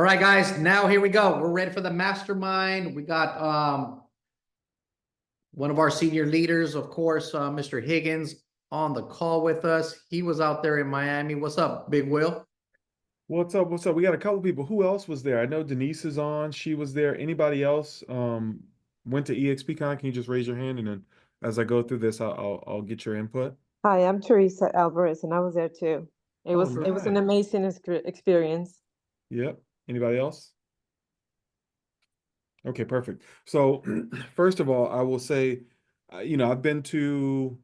right, guys, now here we go. We're ready for the mastermind. We got one of our senior leaders, of course, Mr. Higgins, on the call with us. He was out there in Miami. What's up, Big Will? What's up? What's up? We got a couple people. Who else was there? I know Denise is on. She was there. Anybody else went to EXPCon? Can you just raise your hand, and then as I go through this, I'll get your input. Hi, I'm Teresa Alvarez, and I was there too. It was an nice. amazing experience. Yep. Anybody else? Okay, perfect. So first of all, I will say, I've been to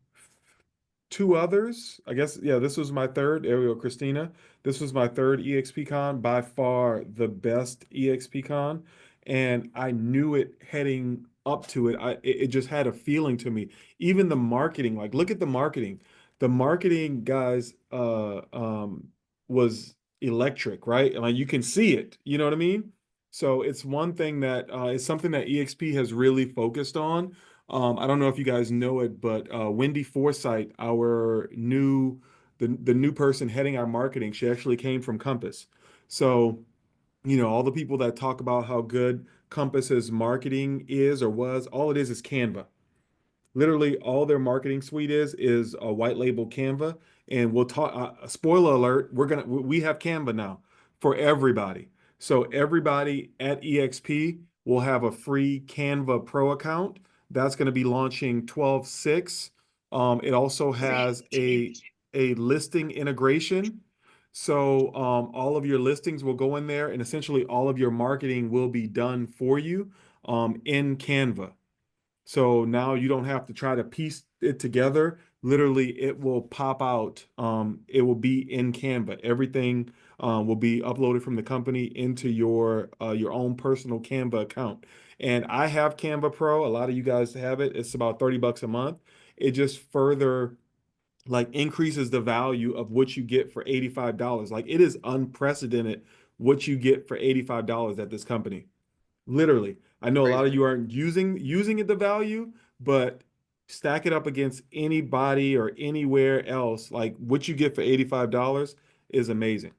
two others. I guess, yeah, this was my third. There we go, Christina. This was my third EXPCon, by far the best EXPCon. And I knew it heading up to it. It just had a feeling to me. Even the marketing, like look at the marketing. The marketing guys was electric, right? Like you can see it, you know what I mean? So it's one thing that is something that EXP has really focused on. I don't know if you guys know it, but Wendy Forsythe, the new person heading our marketing, she actually came from Compass. So, all the people that talk about how good Compass's marketing is or was, all it is Canva. Literally, all their marketing suite is a white label Canva. And we'll talk. Spoiler alert: we have Canva now for everybody. So everybody at EXP will have a free Canva Pro account. That's going to be launching 12/6. It also has a listing integration. So all of your listings will go in there, and essentially all of your marketing will be done for you in Canva. So now you don't have to try to piece it together. Literally, it will pop out. It will be in Canva. Everything will be uploaded from the company into your own personal Canva account. And I have Canva Pro. A lot of you guys have it. It's about $30 a month. It just further like increases the value of what you get for $85. Like it is unprecedented what you get for $85 at this company. Literally. I know a lot of you aren't using it the value, but stack it up against anybody or anywhere else. Like what you get for $85 is amazing.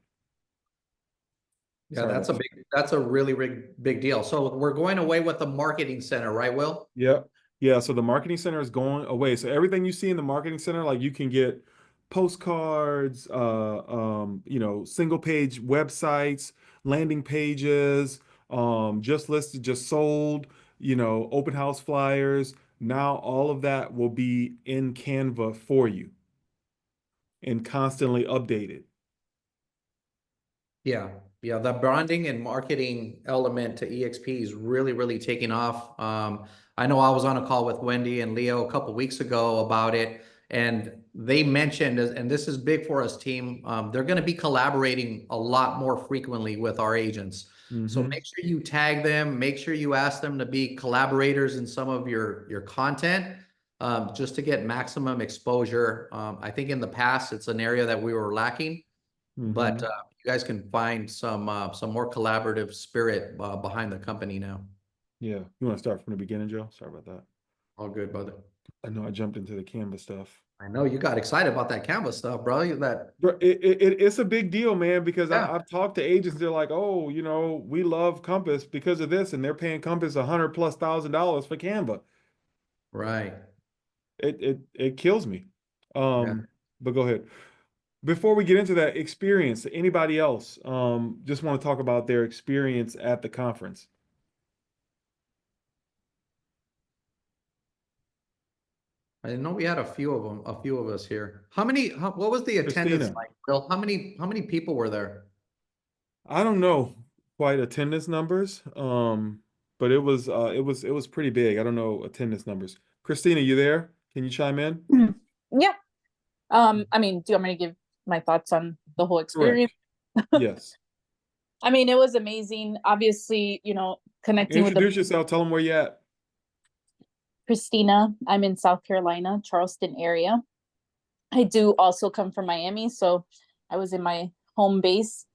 Yeah, Sorry that's about that's a really big deal. So we're going away with the marketing center, right, Will? Yep. Yeah. So the marketing center is going away. So everything you see in the marketing center, like you can get postcards, single page websites, landing pages, just listed, just sold, open house flyers. Now all of that will be in Canva for you and constantly updated. Yeah, yeah. The branding and marketing element to EXP is really taking off. I know I was on a call with Wendy and Leo a couple weeks ago about it, and they mentioned, and this is big for us, team. They're going to be collaborating a lot more frequently with our agents. So make sure you tag them. Make sure you ask them to be collaborators in some of your content, just to get maximum exposure. I think in the past it's an area that we were lacking. But you guys can find some more collaborative spirit behind the company now. Yeah. You want to start from the beginning, Joe? Sorry about that. All good, brother. I know I jumped into the Canva stuff. I know you got excited about that Canva stuff, bro. Bro, it's a big deal, man, because Yeah. I've talked to agents. They're like, oh, we love Compass because of this, and they're paying Compass $100,000+ for Canva. Right. It kills me. Yeah. But go ahead. Before we get into that experience, anybody else just want to talk about their experience at the conference? I know we had a few of them, a few of us here. What was the attendance Christina, like, Bill? How many people were there? I don't know quite attendance numbers, but it was pretty big. I don't know attendance numbers. Christina, you there? Can you chime in? Yeah. I mean, do you want me to give my thoughts on the whole experience? Correct. Yes. I mean, it was amazing. Obviously, connecting with Introduce yourself. Tell them where you at. Christina. I'm in South Carolina, Charleston area. I do also come from Miami, so I was in my home base.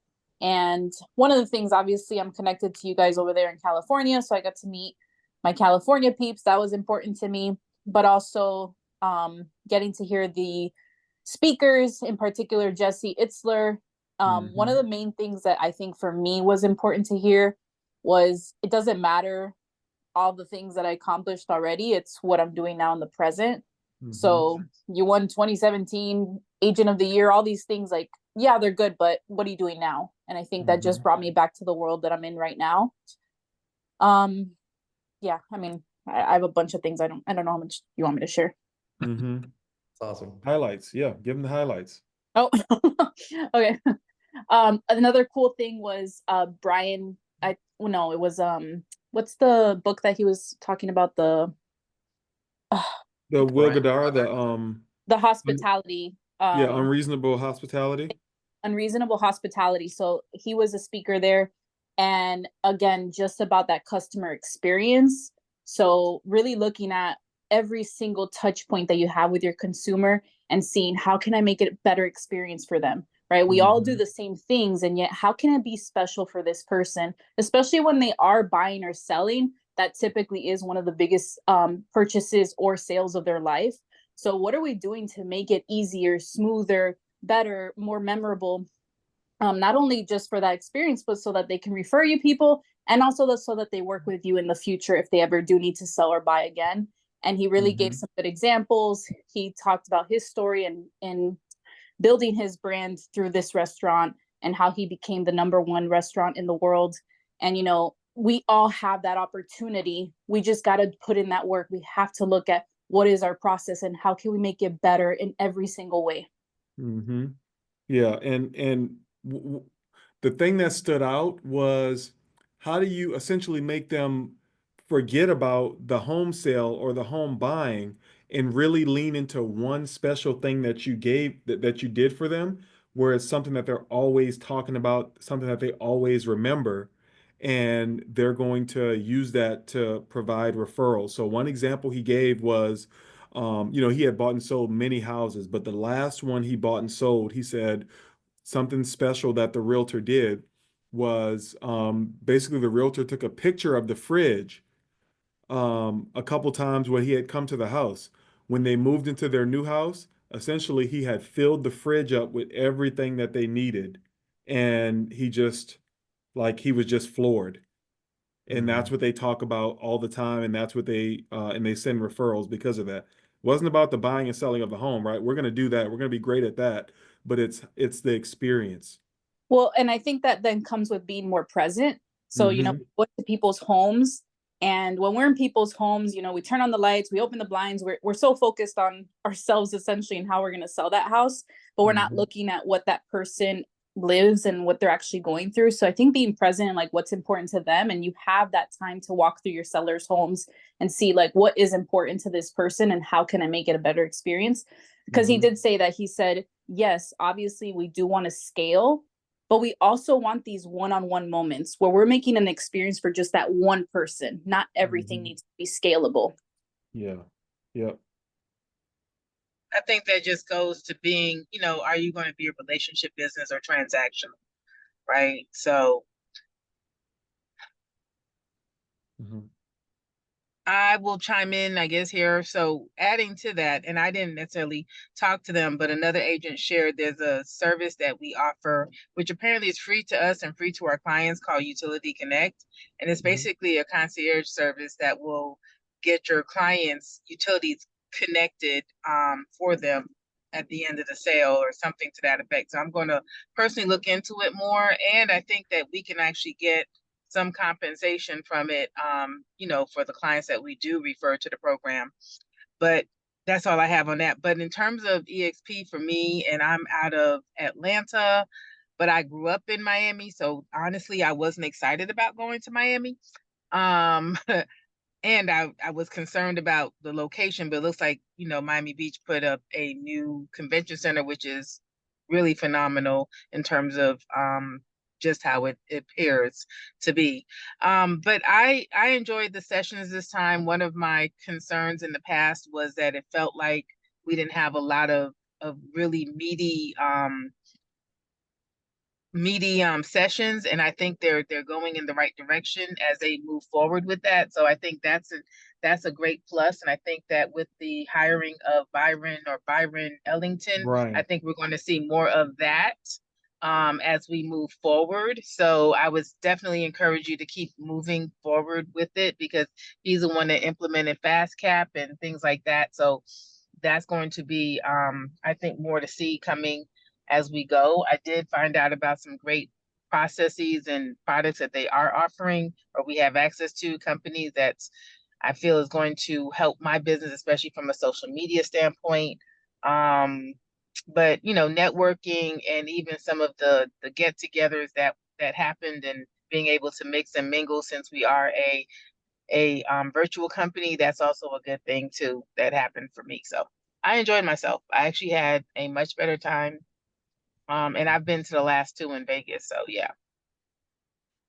And one of the things, obviously, I'm connected to you guys over there in California, so I got to meet my California peeps. That was important to me, but also getting to hear the speakers, in particular Jesse Itzler, One of the main things that I think for me was important to hear was it doesn't matter all the things that I accomplished already. It's what I'm doing now in the present. So you won 2017 Agent of the Year, all these things, like, yeah, they're good, but what are you doing now? And I think that just brought me back to the world that I'm in right now. Yeah, I mean, I have a bunch of things. I don't know how much you want me to share. It's awesome. Highlights. Yeah. Give them the highlights. Oh, okay. Another cool thing was Brian, no, it was what's the book that he was talking about, the The Will Brian. Gadar, the hospitality, yeah, Unreasonable Hospitality. Unreasonable Hospitality. So he was a speaker there, and again, just about that customer experience. So really looking at every single touch point that you have with your consumer and seeing how can I make it a better experience for them, right? We all do the same things, and yet how can it be special for this person, especially when they are buying or selling? That typically is one of the biggest purchases or sales of their life. So what are we doing to make it easier, smoother, better, more memorable? Not only just for that experience, but so that they can refer you people, and also so that they work with you in the future if they ever do need to sell or buy again. And he really gave some good examples. He talked about his story and building his brand through this restaurant and how he became the #1 restaurant in the world. And, you know, we all have that opportunity. We just got to put in that work. We have to look at what is our process and how can we make it better in every single way. Yeah, and the thing that stood out was, how do you essentially make them forget about the home sale or the home buying and really lean into one special thing that you gave, that you did for them, where it's something that they're always talking about, something that they always remember, and they're going to use that to provide referrals. So one example he gave was, he had bought and sold many houses, but the last one he bought and sold, he said something special that the realtor did was, basically the realtor took a picture of the fridge a couple times when he had come to the house. When they moved into their new house, essentially he had filled the fridge up with everything that they needed. And he was just floored. And that's what they talk about all the time. And that's what and they send referrals because of that. It wasn't about the buying and selling of the home, right? We're going to do that. We're going to be great at that. But it's the experience. Well, and I think that then comes with being more present. So, you know, Mhm. we go to people's homes, and when we're in people's homes, you know, we turn on the lights, we open the blinds, we're so focused on ourselves essentially and how we're going to sell that house, but we're not looking at what that person lives and what they're actually going through. So I think being present and like what's important to them, and you have that time to walk through your sellers' homes and see like what is important to this person and how can I make it a better experience? Because he did say that, he said, yes, obviously we do want to scale, but we also want these one-on-one moments where we're making an experience for just that one person. Not everything needs to be scalable. Yeah. Yep. I think that just goes to being, are you going to be a relationship business or transactional, right? So I will chime in, I guess, here. So adding to that, and I didn't necessarily talk to them, but another agent shared there's a service that we offer, which apparently is free to us and free to our clients, called Utility Connect. And it's basically a concierge service that will get your clients' utilities connected for them at the end of the sale or something to that effect. So I'm going to personally look into it more. And I think that we can actually get some compensation from it, for the clients that we do refer to the program. But that's all I have on that. But in terms of eXp for me, and I'm out of Atlanta, but I grew up in Miami. So honestly, I wasn't excited about going to Miami. And I was concerned about the location, but it looks like, Miami Beach put up a new convention center, which is really phenomenal in terms of just how it appears to be. But I enjoyed the sessions this time. One of my concerns in the past was that it felt like we didn't have a lot of really meaty sessions, and I think they're going in the right direction as they move forward with that. So I think that's a great plus, and I think that with the hiring of Byron Ellington, I Right. think we're going to see more of that as we move forward. So I would definitely encourage you to keep moving forward with it, because he's the one that implemented FastCap and things like that. So that's going to be, I think, more to see coming as we go. I did find out about some great processes and products that they are offering, or we have access to, companies that I feel is going to help my business, especially from a social media standpoint. But networking and even some of the get-togethers that happened, and being able to mix and mingle, since we are a virtual company, that's also a good thing too that happened for me. So I enjoyed myself. I actually had a much better time. And I've been to the last two in Vegas, so yeah.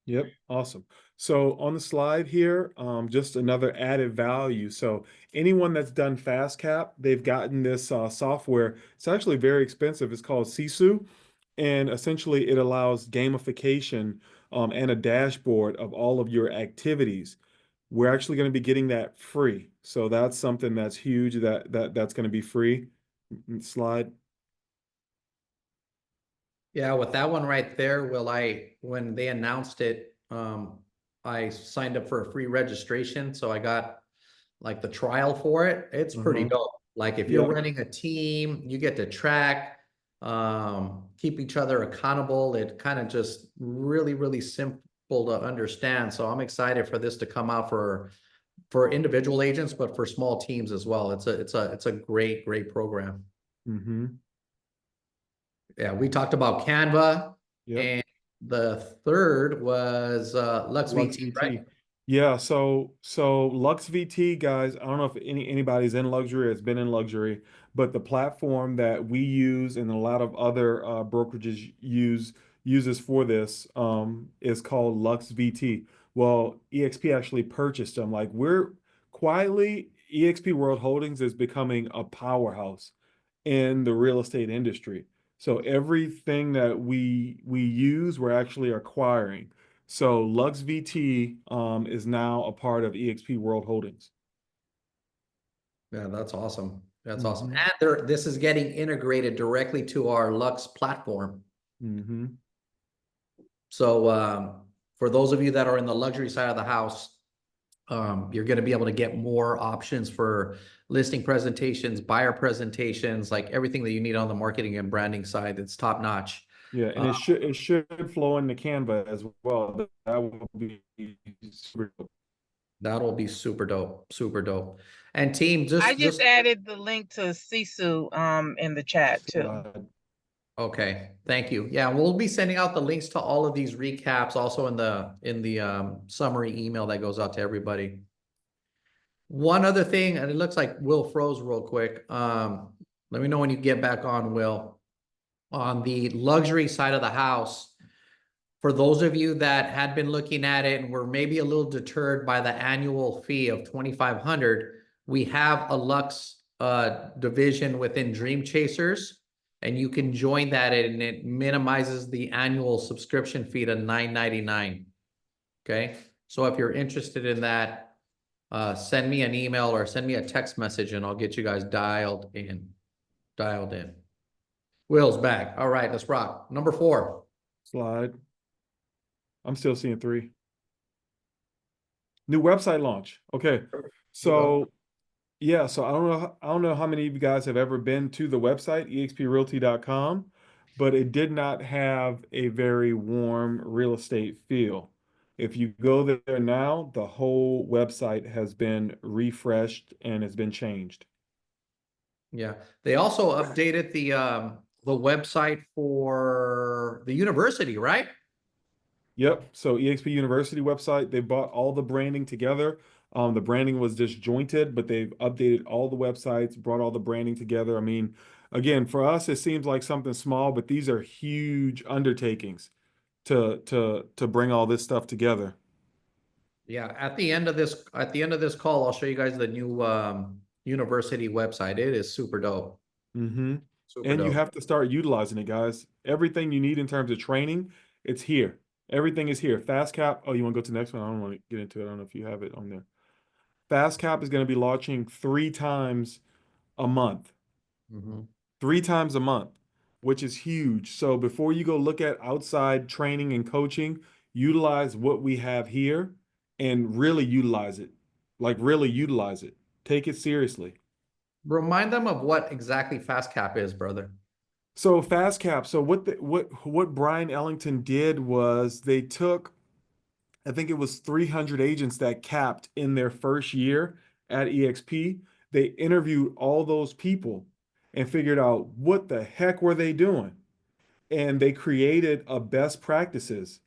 Yep, awesome. So on the slide here, just another added value. So anyone that's done FastCap, they've gotten this software. It's actually very expensive. It's called Sisu, and essentially it allows gamification and a dashboard of all of your activities. We're actually going to be getting that free. So that's something that's huge, that's going to be free. Slide. Yeah, with that one right there, when they announced it, I signed up for a free registration, so I got like the trial for it. It's pretty dope. Like if you're Yep. running a team, you get to track, keep each other accountable. It kind of just really, really simple to understand. So I'm excited for this to come out for individual agents, but for small teams as well. It's a great, great program. Mm-hmm. Yeah, we talked about Canva, Yep. and the third was LuxVT, right? LuxVT. Yeah, so LuxVT, guys, I don't know if anybody's in luxury or has been in luxury, but the platform that we use and a lot of other brokerages uses for this is called LuxVT. Well, eXp actually purchased them. Like, we're quietly, eXp World Holdings is becoming a powerhouse in the real estate industry. So everything that we use, we're actually acquiring. So LuxVT is now a part of eXp World Holdings. Yeah, that's awesome. That's awesome. Mhm. And this is getting integrated directly to our Lux platform. Mm-hmm. So for those of you that are in the luxury side of the house, you're going to be able to get more options for listing presentations, buyer presentations, like everything that you need on the marketing and branding side. It's top notch. Yeah, and it should flow into Canva as well. That will be super cool. That'll be super dope, super dope. And team, I just just added the link to Sisu in the chat too. okay, thank you. Yeah, we'll be sending out the links to all of these recaps also in the summary email that goes out to everybody. One other thing, and it looks like Will froze real quick. Let me know when you get back on, Will. On the luxury side of the house, for those of you that had been looking at it and were maybe a little deterred by the annual fee of 2,500, we have a Lux division within Dream Chasers, and you can join that, and it minimizes the annual subscription fee to $9.99. Okay, so if you're interested in that, send me an email or send me a text message, and I'll get you guys dialed in. Dialed in. Will's back. All right, let's rock. Number 4. Slide. I'm still seeing 3. New website launch. Okay. So yeah, so I don't know how many of you guys have ever been to the website, exprealty.com, but it did not have a very warm real estate feel. If you go there now, the whole website has been refreshed and has been changed. Yeah, they also updated the website for the university, right? Yep. So eXp University website, they bought all the branding together. The branding was disjointed, but they've updated all the websites, brought all the branding together. I mean, again, for us, it seems like something small, but these are huge undertakings to bring all this stuff together. Yeah, at the end of this call, I'll show you guys the new university website. It is super dope. Mm-hmm. Super And you dope. have to start utilizing it, guys. Everything you need in terms of training, it's here. Everything is here. FastCap. Oh, you want to go to the next one? I don't want to get into it. I don't know if you have it on there. FastCap is going to be launching 3 times a month. Mhm. 3 times a month. which is huge. So before you go look at outside training and coaching, utilize what we have here and really utilize it. Like really utilize it. Take it seriously. Remind them of what exactly FastCap is, brother. So FastCap. So what Brian Ellington did was they took, I think it was 300 agents that capped in their first year at eXp. They interviewed all those people and figured out what the heck were they doing. And they created a best practices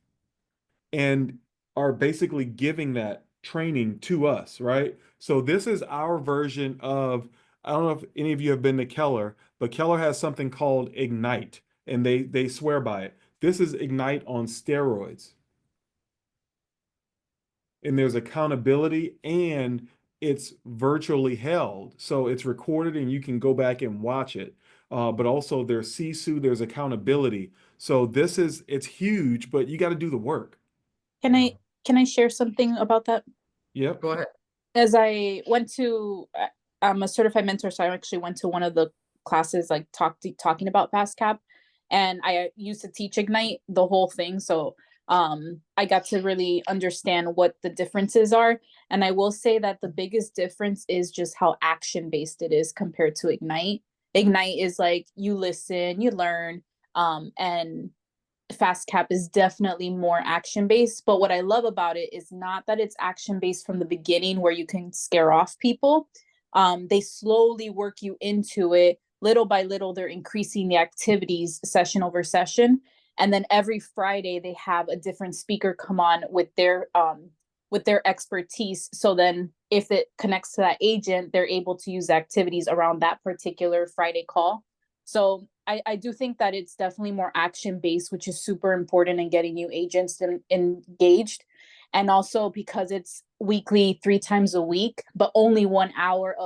and are basically giving that training to us, right? So this is our version of, I don't know if any of you have been to Keller, but Keller has something called Ignite, and they swear by it. This is Ignite on steroids. And there's accountability and it's virtually held. So it's recorded and you can go back and watch it. But also there's Sisu, there's accountability. So it's huge, but you got to do the work. Can I share something about that? Yep. Go ahead. As I went to, I'm a certified mentor, so I actually went to one of the classes like talking about FastCap, and I used to teach Ignite the whole thing. So I got to really understand what the differences are. And I will say that the biggest difference is just how action based it is compared to Ignite. Ignite is like you listen, you learn, and FastCap is definitely more action based. But what I love about it is not that it's action based from the beginning where you can scare off people. They slowly work you into it. Little by little, they're increasing the activities session over session. And then every Friday they have a different speaker come on with their expertise. So then if it connects to that agent, they're able to use activities around that particular Friday call. So I do think that it's definitely more action based, which is super important in getting new agents engaged. And also because it's weekly, 3 times a week, but only 1 hour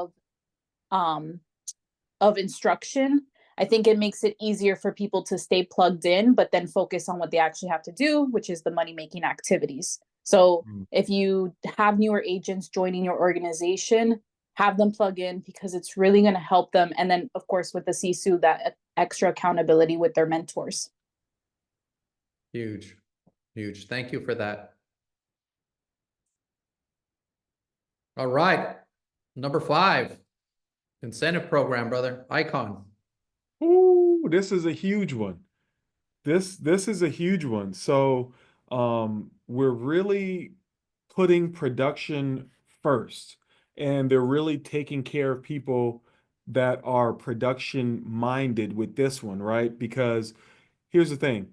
of instruction, I think it makes it easier for people to stay plugged in, but then focus on what they actually have to do, which is the money making activities. So if you have newer agents joining your organization, have them plug in because it's really going to help them. And then, of course, with the Sisu, that extra accountability with their mentors. Huge, huge. Thank you for that. All right. Number 5, incentive program, brother. Icon. Ooh, this is a huge one. This is a huge one. So we're really putting production first, and they're really taking care of people that are production minded with this one, right? Because here's the thing.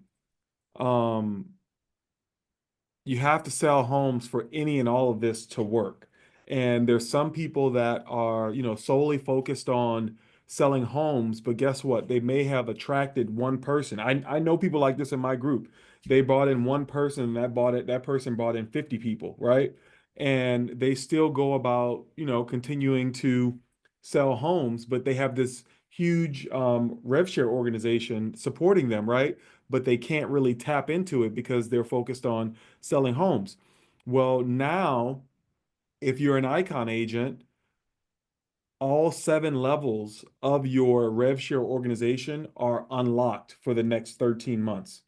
You have to sell homes for any and all of this to work. And there's some people that are, solely focused on selling homes, but guess what? They may have attracted one person. I know people like this in my group. They brought in one person, that person brought in 50 people, right? And they still go about, continuing to sell homes, but they have this huge Rev Share organization supporting them, right? But they can't really tap into it because they're focused on selling homes. Well, now, if you're an Icon agent, all 7 levels of your Rev Share organization are unlocked for the next 13 months.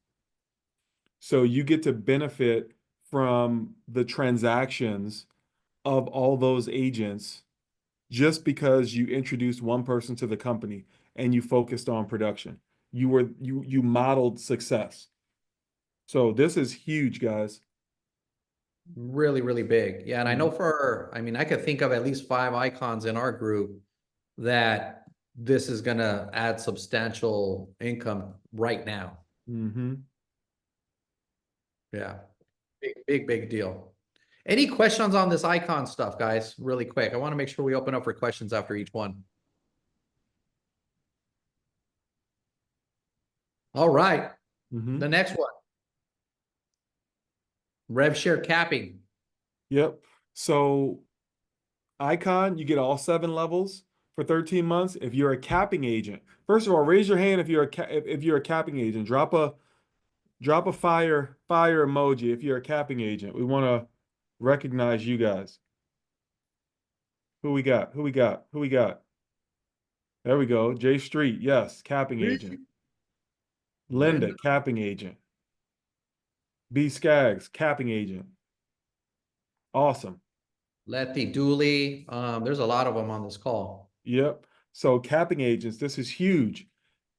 So you get to benefit from the transactions of all those agents just because you introduced one person to the company and you focused on production. You modeled success. So this is huge, guys. Really, really big. Yeah. And I know I could think of at least 5 icons in our group that this is going to add substantial income right now. Mm-hmm. Yeah. Big deal. Any questions on this icon stuff, guys? Really quick. I want to make sure we open up for questions after each one. All right. Mm-hmm. The next one. Rev share capping. Yep. So Icon, you get all 7 levels for 13 months. If you're a capping agent, first of all, raise your hand if you're a capping agent. Drop a fire emoji if you're a capping agent. We want to recognize you guys. Who we got? Who we got? Who we got? There we go. J Street. Yes, capping agent. Linda, capping agent. B Skaggs, capping agent. Awesome. Letty Dooley. There's a lot of them on this call. Yep. So capping agents, this is huge.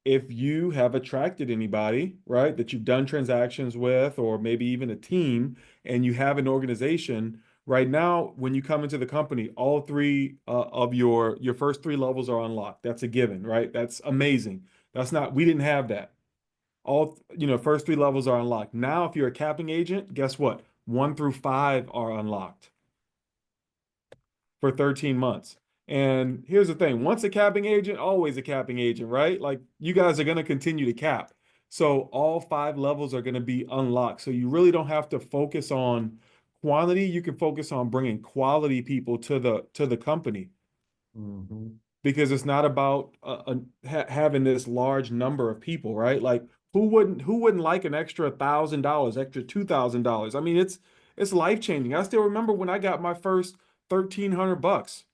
If you have attracted anybody, right, that you've done transactions with, or maybe even a team, and you have an organization, right now, when you come into the company, all three of your first three levels are unlocked. That's a given, right? That's amazing. That's not, we didn't have that. All, first three levels are unlocked. Now, if you're a capping agent, guess what? 1 through 5 are unlocked for 13 months. And here's the thing, once a capping agent, always a capping agent, right? Like, you guys are going to continue to cap. So all 5 levels are going to be unlocked. So you really don't have to focus on quantity. You can focus on bringing quality people to the company, because it's not about having this large number of people, right? Like, who wouldn't like an extra $1,000, extra $2,000? I mean, it's life changing. I still remember when I got my first $1,300.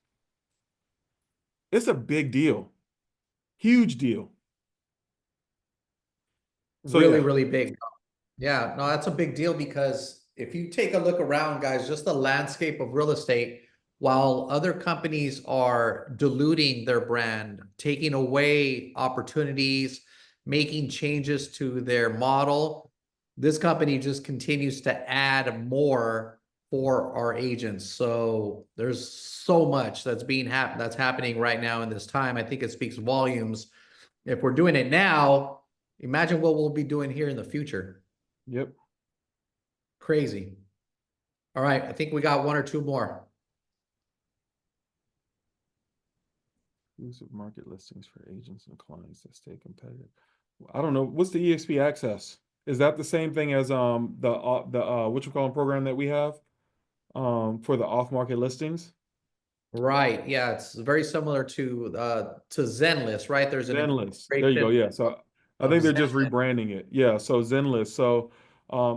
It's a big deal, huge deal. So Really, yeah, really big. Yeah, no, that's a big deal, because if you take a look around, guys, just the landscape of real estate, while other companies are diluting their brand, taking away opportunities, making changes to their model, this company just continues to add more for our agents. So there's so much that's that's happening right now in this time. I think it speaks volumes. If we're doing it now, imagine what we'll be doing here in the future. yep. Crazy. All right, I think we got 1 or 2 more. Exclusive market listings for agents and clients that stay competitive. I don't know. What's the eXp access? Is that the same thing as the what you call program that we have for the off-market listings? Right. Yeah, it's very similar to Zenlist, right? There's an Zenlist. There you go. integration Yeah. So I of think they're just Zenlist. rebranding it. Yeah. So Zenlist. So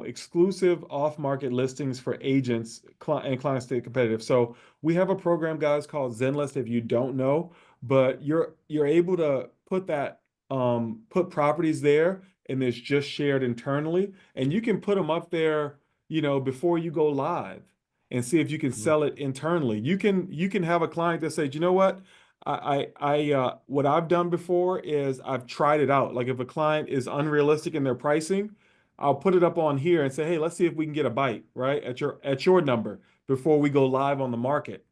exclusive off-market listings for agents and clients stay competitive. So we have a program, guys, called Zenlist. If you don't know, but you're able to put that put properties there, and it's just shared internally, and you can put them up there, before you go live, and see if you can sell it internally. You can have a client that says, you know what? What I've done before is I've tried it out. Like, if a client is unrealistic in their pricing, I'll put it up on here and say, hey, let's see if we can get a bite, right? At your number before we go live on the market.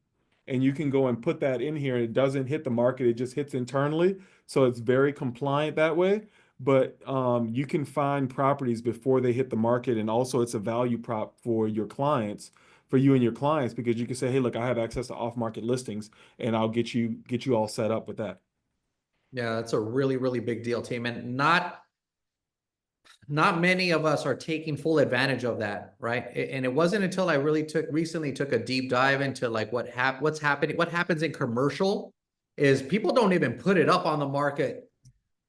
And you can go and put that in here, and it doesn't hit the market, it just hits internally. So it's very compliant that way. But you can find properties before they hit the market, and also it's a value prop for your clients, for you and your clients, because you can say, hey, look, I have access to off-market listings, and I'll get you all set up with that. Yeah, that's a really, really big deal, team. And not many of us are taking full advantage of that, right? And it wasn't until I really recently took a deep dive into like what happens in commercial is people don't even put it up on the market.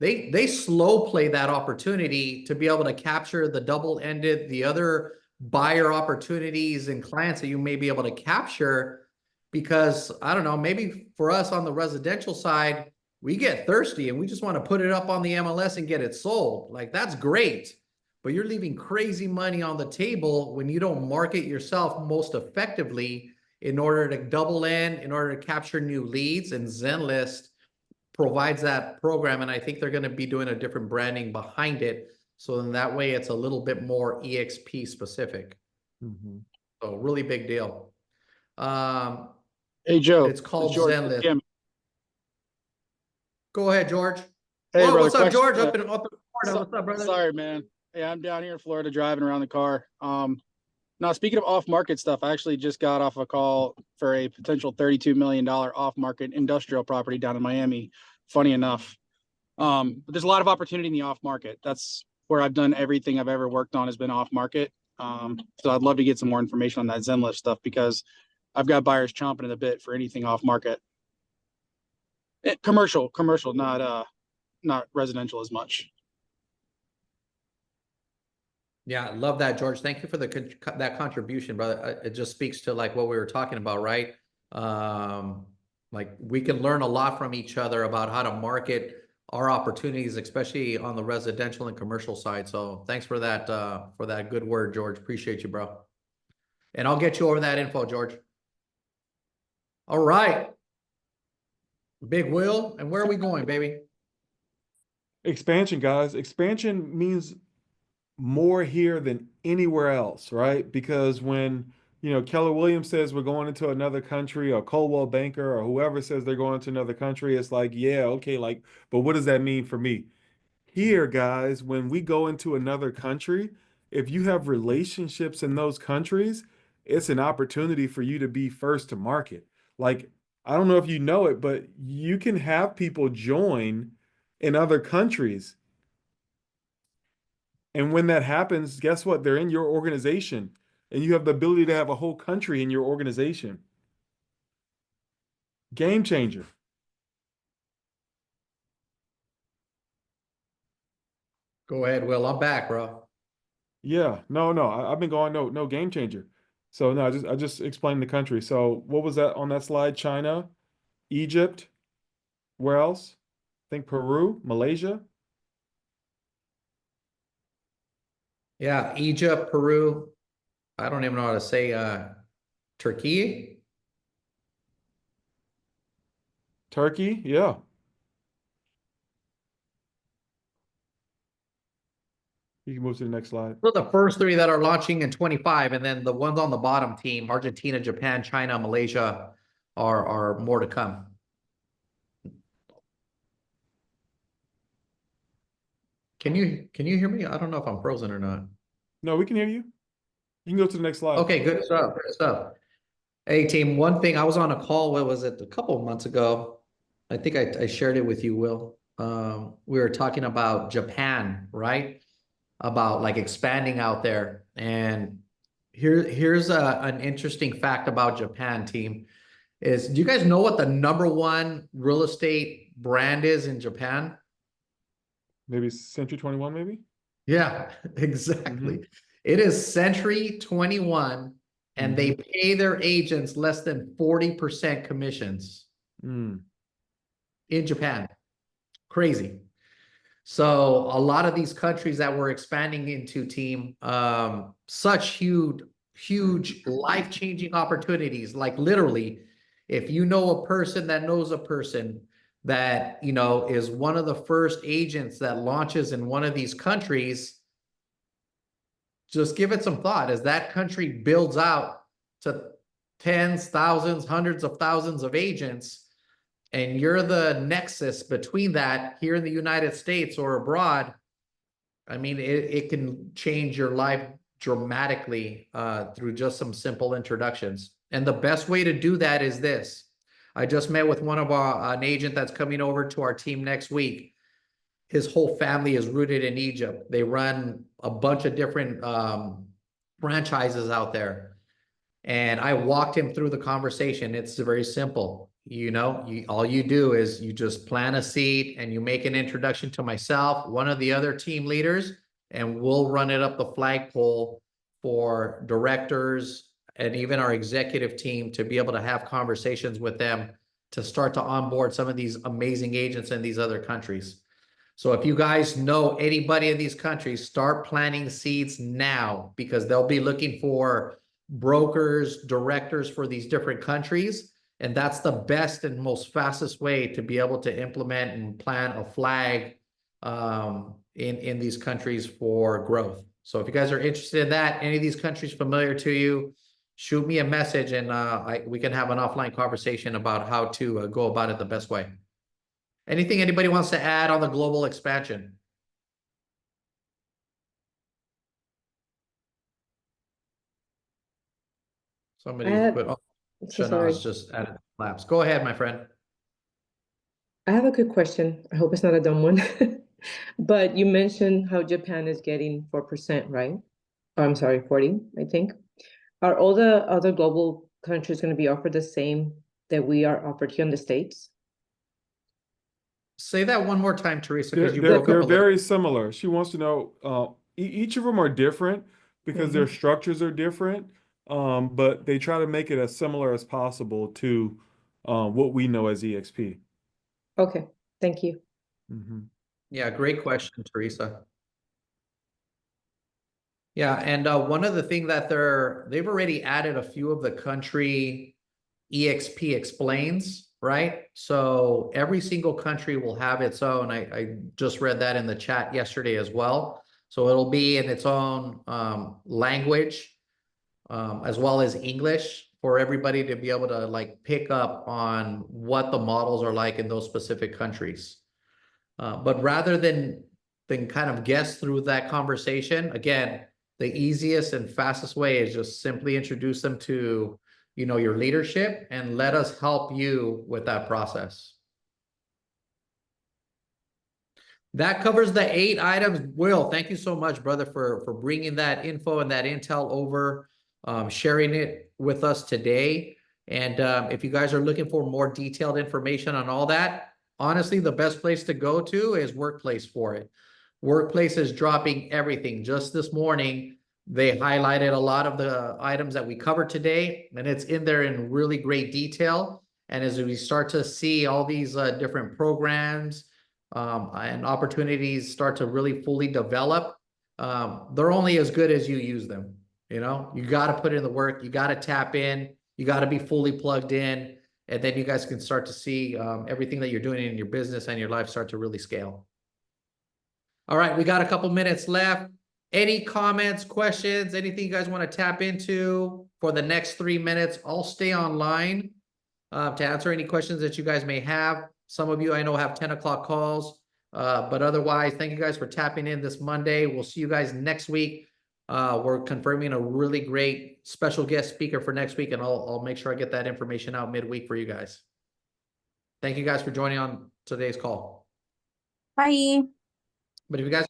They slow play that opportunity to be able to capture the double-ended, the other buyer opportunities and clients that you may be able to capture, because I don't know, maybe for us on the residential side, we get thirsty and we just want to put it up on the MLS and get it sold. Like, that's great, but you're leaving crazy money on the table when you don't market yourself most effectively in order to in order to capture new leads. And Zenlist provides that program, and I think they're going to be doing a different branding behind it. So in that way, it's a little bit more eXp specific. So really big deal. Hey, Joe. It's called George. Zenlist. Jim. Go ahead, George. Hey, Whoa, brother. what's up, question- George? Up in Florida. What's up, brother? Sorry, man. Yeah, I'm down here in Florida driving around the car. Now, speaking of off-market stuff, I actually just got off a call for a potential $32 million off-market industrial property down in Miami. Funny enough. But there's a lot of opportunity in the off-market. That's where I've done everything I've ever worked on has been off-market. So I'd love to get some more information on that Zenlist stuff, because I've got buyers chomping at the bit for anything off-market. Commercial, not residential as much. Yeah, love that, George. Thank you for that contribution, brother. It just speaks to like what we were talking about, right? Like, we can learn a lot from each other about how to market our opportunities, especially on the residential and commercial side. So thanks for that good word, George. Appreciate you, bro. And I'll get you over that info, George. All right. Big Will, and where are we going, baby? Expansion, guys. Expansion means more here than anywhere else, right? Because when, Keller Williams says we're going into another country, or Coldwell Banker or whoever says they're going to another country, it's like, yeah, okay, like, but what does that mean for me? Here, guys, when we go into another country, if you have relationships in those countries, it's an opportunity for you to be first to market. Like, I don't know if you know it, but you can have people join in other countries. And when that happens, guess what? They're in your organization, and you have the ability to have a whole country in your organization. Game changer. Go ahead, Will. I'm back, bro. Yeah, no, I've been going, no, game changer. So no, I just explained the country. So what was that on that slide? China, Egypt, where else? I think Peru, Malaysia. Yeah, Egypt, Peru. I don't even know how to say Turkey. Turkey, yeah. You can move to the next slide. So the first three that are launching in 25, and then the ones on the bottom team, Argentina, Japan, China, Malaysia, are more to come. Can you hear me? I don't know if I'm frozen or not. No, we can hear you. You can go to the next slide. Okay, good stuff. Good stuff. Hey, team, one thing, I was on a call, what was it, a couple of months ago? I think I shared it with you, Will. We were talking about Japan, right? About like expanding out there. And here's an interesting fact about Japan, team, is do you guys know what the #1 real estate brand is in Japan? Maybe Century 21, maybe? Yeah, exactly. It is Century 21, and they pay their agents less than 40% commissions Mm. in Japan. Crazy. So a lot of these countries that we're expanding into, team, such huge life-changing opportunities. Like literally, if you know a person that knows a person that, is one of the first agents that launches in one of these countries, just give it some thought as that country builds out to tens, thousands, hundreds of thousands of agents, and you're the nexus between that here in the United States or abroad. I mean, it can change your life dramatically through just some simple introductions. And the best way to do that is this. I just met with an agent that's coming over to our team next week. His whole family is rooted in Egypt. They run a bunch of different franchises out there. And I walked him through the conversation. It's very simple. All you do is you just plant a seed and you make an introduction to myself, one of the other team leaders, and we'll run it up the flagpole for directors and even our executive team to be able to have conversations with them to start to onboard some of these amazing agents in these other countries. So if you guys know anybody in these countries, start planting seeds now, because they'll be looking for brokers, directors for these different countries. And that's the best and most fastest way to be able to implement and plant a flag in these countries for growth. So if you guys are interested in that, any of these countries familiar to you, shoot me a message and we can have an offline conversation about how to go about it the best way. Anything anybody wants to add on the global expansion? Somebody put, oh, So Shana's sorry. just added laps. Go ahead, my friend. I have a good question. I hope it's not a dumb one. But you mentioned how Japan is getting 4%, right? Oh, I'm sorry, 40, I think. Are all the other global countries going to be offered the same that we are offered here in the States? Say that one more time, Teresa, because you broke up a They're little. very similar. She wants to know, each of them are different because their structures are different, but they try to make it as similar as possible to what we know as eXp. Okay, thank you. Mhm. Yeah, great question, Teresa. Yeah, and one of the things that they've already added a few of the country eXp explains, right? So every single country will have its own. I just read that in the chat yesterday as well. So it'll be in its own language, as well as English, for everybody to be able to like pick up on what the models are like in those specific countries. But rather than kind of guess through that conversation, again, the easiest and fastest way is just simply introduce them to, your leadership and let us help you with that process. That covers the 8 items. Will, thank you so much, brother, for bringing that info and that intel over, sharing it with us today. And if you guys are looking for more detailed information on all that, honestly, the best place to go to is Workplace for it. Workplace is dropping everything. Just this morning, they highlighted a lot of the items that we covered today, and it's in there in really great detail. And as we start to see all these different programs and opportunities start to really fully develop, they're only as good as you use them. You got to put in the work, you got to tap in, you got to be fully plugged in, and then you guys can start to see everything that you're doing in your business and your life start to really scale. All right, we got a couple minutes left. Any comments, questions, anything you guys want to tap into for the next 3 minutes? I'll stay online to answer any questions that you guys may have. Some of you I know have 10 o'clock calls, but otherwise, thank you guys for tapping in this Monday. We'll see you guys next week. We're confirming a really great special guest speaker for next week, and I'll make sure I get that information out midweek for you guys. Thank you guys for joining on today's call. Bye. But if you guys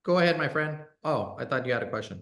go ahead, my friend. Oh, I thought you had a question.